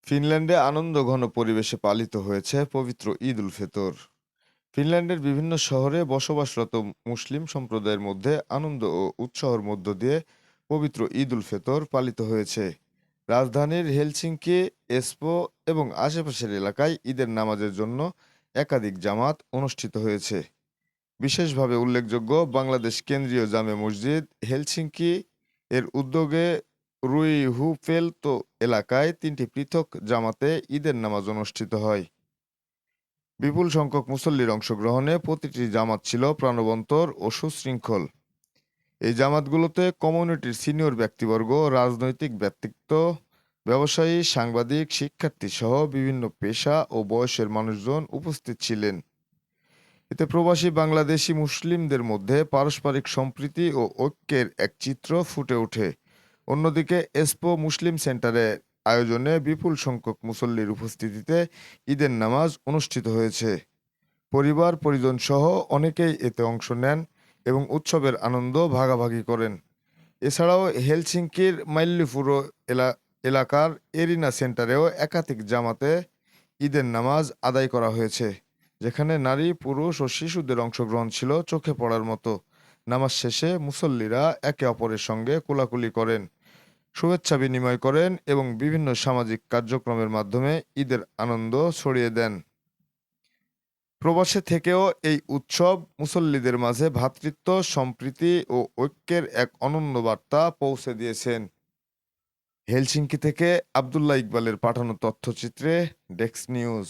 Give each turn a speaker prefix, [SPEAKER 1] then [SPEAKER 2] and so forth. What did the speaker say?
[SPEAKER 1] ফিনল্যান্ডে আনন্দঘন পরিবেশে পালিত হয়েছে পবিত্র ঈদ উল ফিতর। ফিনল্যান্ডের বিভিন্ন শহরে বসবাসরত মুসলিম সম্প্রদায়ের মধ্যে আনন্দ ও উৎসাহের মধ্য দিয়ে পবিত্র ঈদ উল ফিতর পালিত হয়েছে। রাজধানীর হেলসিঙ্কি, এসপো এবং আশেপাশের এলাকায় ঈদের নামাজের জন্য একাধিক জামাত অনুষ্ঠিত হয়েছে। বিশেষভাবে উল্লেখযোগ্য, বাংলাদেশ কেন্দ্রীয় জামে মসজিদ হেলসিঙ্কি এর উদ্যোগে রুইহুফেল্তো এলাকায় ৩টি পৃথক জামাতে ঈদের নামাজ অনুষ্ঠিত হয়। বিপুল সংখ্যক মুসল্লির অংশগ্রহণে প্রতিটি জামাত ছিল প্রাণবন্তর ও সুশৃঙ্খল। এই জামাতগুলোতে কমিউনিটির সিনিয়র ব্যক্তিবর্গ, রাজনৈতিক ব্যক্তিত্ব, ব্যবসায়ী, সাংবাদিক, শিক্ষার্থী সহ বিভিন্ন পেশা ও বয়সের মানুষজন উপস্থিত ছিলেন। এতে প্রবাসী বাংলাদেশি মুসলিমদের মধ্যে পারস্পরিক সম্প্রীতি ও ঐক্যের এক চিত্র ফুটে ওঠে। অন্যদিকে এসপো মুসলিম সেন্টারের আয়োজনে বিপুল সংখ্যক মুসল্লির উপস্থিতিতে ঈদের নামাজ অনুষ্ঠিত হয়েছে। পরিবার পরিজন সহ অনেকেই এতে অংশ নেন এবং উৎসবের আনন্দ ভাগাভাগি করেন। এছাড়াও হেলসিঙ্কির মাইল্লিপুরো এলাকার এরিনা সেন্টারেও একাধিক জামাতে ঈদের নামাজ আদায় করা হয়েছে, যেখানে নারী, পুরুষ ও শিশুদের অংশগ্রহণ ছিল চোখে পড়ার মতো। নামাজ শেষে মুসল্লিরা একে অপরের সঙ্গে কোলাকুলি করেন, শুভেচ্ছা বিনিময় করেন এবং বিভিন্ন সামাজিক কার্যক্রমের মাধ্যমে ঈদের আনন্দ ছড়িয়ে দেন। প্রবাসে থেকেও এই উৎসব মুসল্লিদের মাঝে ভ্রাতৃত্ব, সম্প্রীতি ও ঐক্যের এক অনন্য বার্তা পৌঁছে দিয়েছেন। হেলসিঙ্কি থেকে আবদুল্লাহ ইকবালের পাঠানো তথ্যচিত্রে ডেস্ক নিউজ।